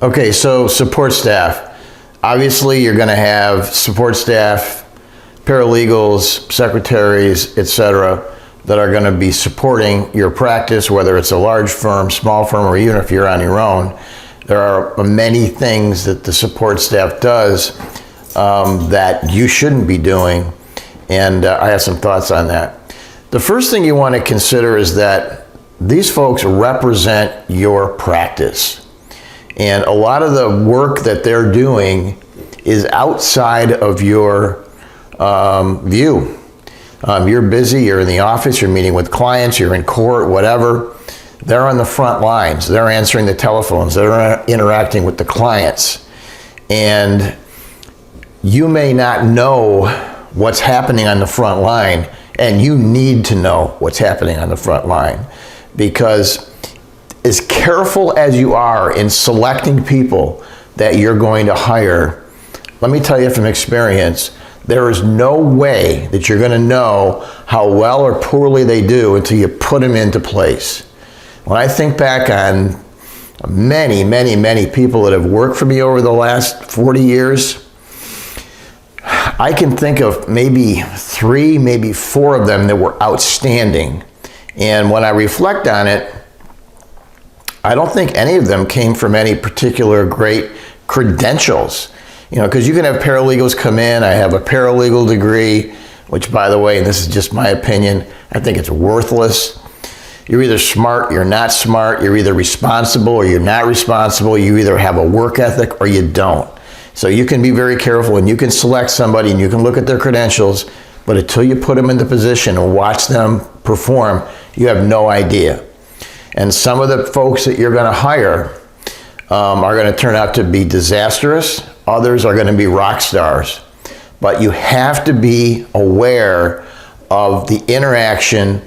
Okay, so support staff. Obviously, you're going to have support staff, paralegals, secretaries, etc., that are going to be supporting your practice, whether it's a large firm, small firm, or even if you're on your own. There are many things that the support staff does that you shouldn't be doing, and I have some thoughts on that. The first thing you want to consider is that these folks represent your practice. And a lot of the work that they're doing is outside of your view. You're busy, you're in the office, you're meeting with clients, you're in court, whatever. They're on the front lines. They're answering the telephones. They're interacting with the clients. And you may not know what's happening on the front line, and you need to know what's happening on the front line, because as careful as you are in selecting people that you're going to hire, let me tell you from experience, there is no way that you're going to know how well or poorly they do until you put them into place. When I think back on many people that have worked for me over the last 40 years, I can think of maybe 3, maybe 4 of them that were outstanding. And when I reflect on it, I don't think any of them came from any particular great credentials. You know, because you can have paralegals come in. I have a paralegal degree, which, by the way, and this is just my opinion, I think it's worthless. You're either smart, you're not smart. You're either responsible or you're not responsible. You either have a work ethic or you don't. So you can be very careful, and you can select somebody and you can look at their credentials, but until you put them into position and watch them perform, you have no idea. And some of the folks that you're going to hire are going to turn out to be disastrous. Others are going to be rock stars. But you have to be aware of the interaction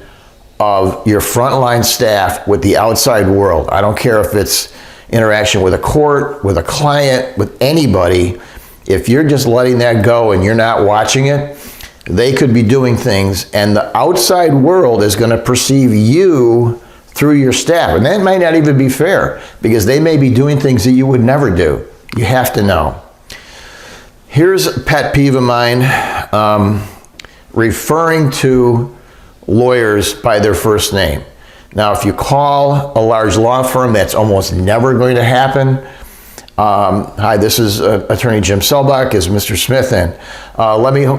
of your frontline staff with the outside world. I don't care if it's interaction with a court, with a client, with anybody. If you're just letting that go and you're not watching it, they could be doing things, and the outside world is going to perceive you through your staff. And that might not even be fair, because they may be doing things that you would never do. You have to know. Here's a pet peeve of mine, referring to lawyers by their first name. Now, if you call a large law firm, that's almost never going to happen. Hi, this is Attorney Jim Selbach. Is Mr. Smith in?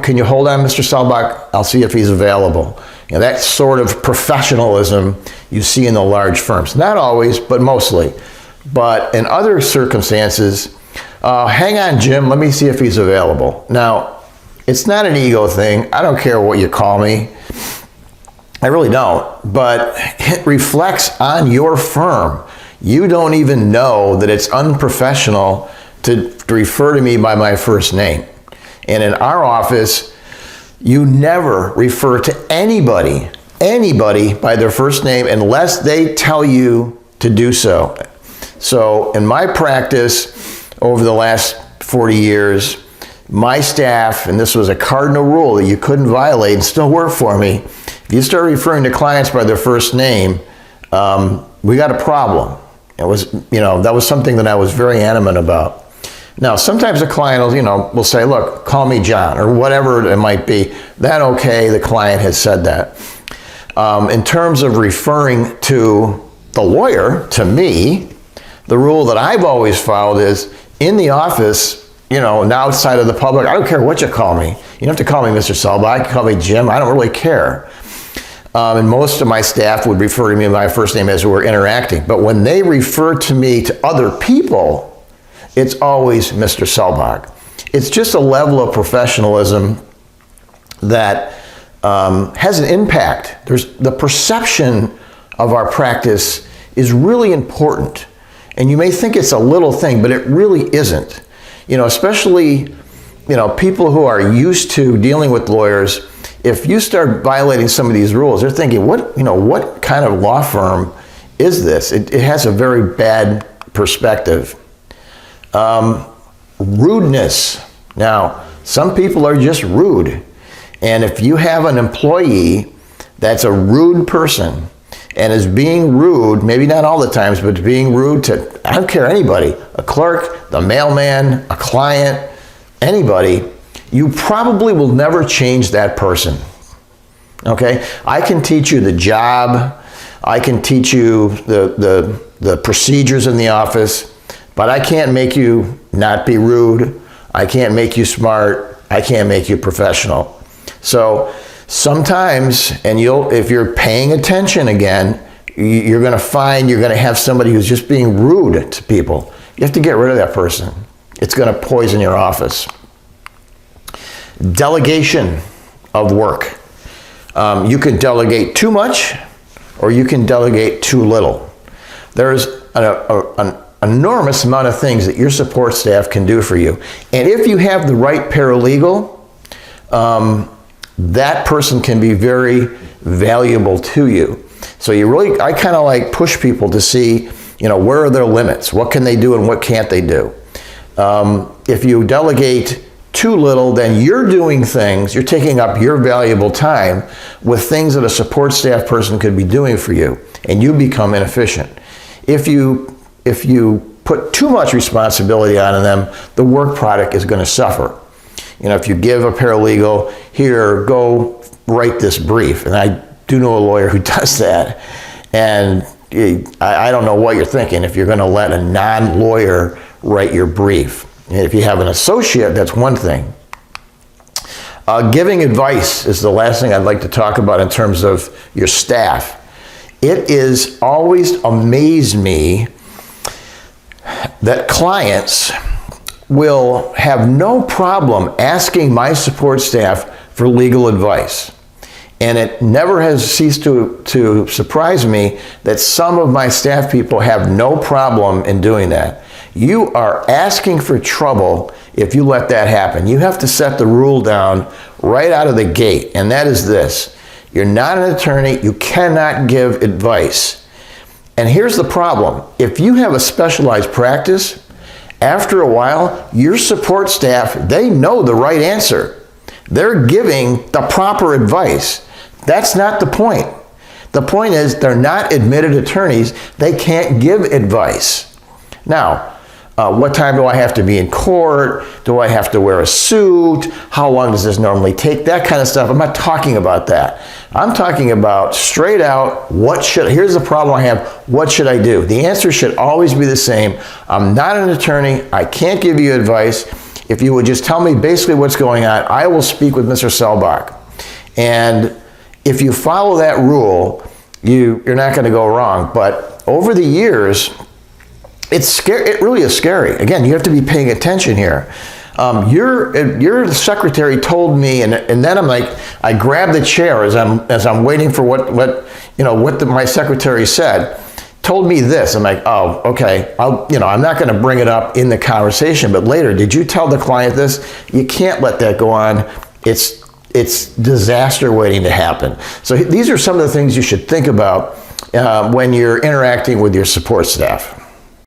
Can you hold on, Mr. Selbach? I'll see if he's available. You know, that sort of professionalism you see in the large firms. Not always, but mostly. But in other circumstances, hang on, Jim, let me see if he's available. Now, it's not an ego thing. I don't care what you call me. I really don't. But it reflects on your firm. You don't even know that it's unprofessional to refer to me by my first name. And in our office, you never refer to anybody by their first name unless they tell you to do so. So in my practice over the last 40 years, my staff, and this was a cardinal rule that you couldn't violate and still work for me, if you start referring to clients by their first name, we got a problem. It was, that was something that I was very adamant about. Now, sometimes a client will say, look, call me John, or whatever it might be. That okay, the client has said that. In terms of referring to the lawyer, to me, the rule that I've always followed is, in the office, and outside of the public, I don't care what you call me. You don't have to call me Mr. Selbach, you can call me Jim, I don't really care. And most of my staff would refer to me by my first name as we're interacting. But when they refer to me to other people, it's always Mr. Selbach. It's just a level of professionalism that has an impact. The perception of our practice is really important. And you may think it's a little thing, but it really isn't. Especially, people who are used to dealing with lawyers, if you start violating some of these rules, they're thinking, what kind of law firm is this? It has a very bad perspective. Rudeness. Now, some people are just rude. And if you have an employee that's a rude person and is being rude, maybe not all the times, but being rude to, I don't care anybody, a clerk, the mailman, a client, anybody, you probably will never change that person. Okay? I can teach you the job, I can teach you the procedures in the office, but I can't make you not be rude, I can't make you smart, I can't make you professional. So sometimes, and if you're paying attention again, you're going to find you're going to have somebody who's just being rude to people. You have to get rid of that person. It's going to poison your office. Delegation of work. You can delegate too much, or you can delegate too little. There's an enormous amount of things that your support staff can do for you. And if you have the right paralegal, that person can be very valuable to you. So I kind of like push people to see, where are their limits? What can they do and what can't they do? If you delegate too little, then you're doing things, you're taking up your valuable time with things that a support staff person could be doing for you, and you become inefficient. If you put too much responsibility on them, the work product is going to suffer. If you give a paralegal, here, go write this brief, and I do know a lawyer who does that, and I don't know what you're thinking if you're going to let a non-lawyer write your brief. And if you have an associate, that's one thing. Giving advice is the last thing I'd like to talk about in terms of your staff. It is always amazed me that clients will have no problem asking my support staff for legal advice. And it never has ceased to surprise me that some of my staff people have no problem in doing that. You are asking for trouble if you let that happen. You have to set the rule down right out of the gate, and that is this. You're not an attorney, you cannot give advice. And here's the problem. If you have a specialized practice, after a while, your support staff, they know the right answer. They're giving the proper advice. That's not the point. The point is they're not admitted attorneys. They can't give advice. Now, what time do I have to be in court? Do I have to wear a suit? How long does this normally take? That kind of stuff. I'm not talking about that. I'm talking about straight out, here's the problem I have, what should I do? The answer should always be the same. I'm not an attorney. I can't give you advice. If you would just tell me basically what's going on, I will speak with Mr. Selbach. And if you follow that rule, you're not going to go wrong. But over the years, it's scary. It really is scary. Again, you have to be paying attention here. Your secretary told me, and then I'm like, I grabbed the chair as I'm waiting for what my secretary said. Told me this. I'm like, oh, okay. I'm not going to bring it up in the conversation, but later, did you tell the client this? You can't let that go on. It's disaster waiting to happen. So these are some of the things you should think about when you're interacting with your support staff.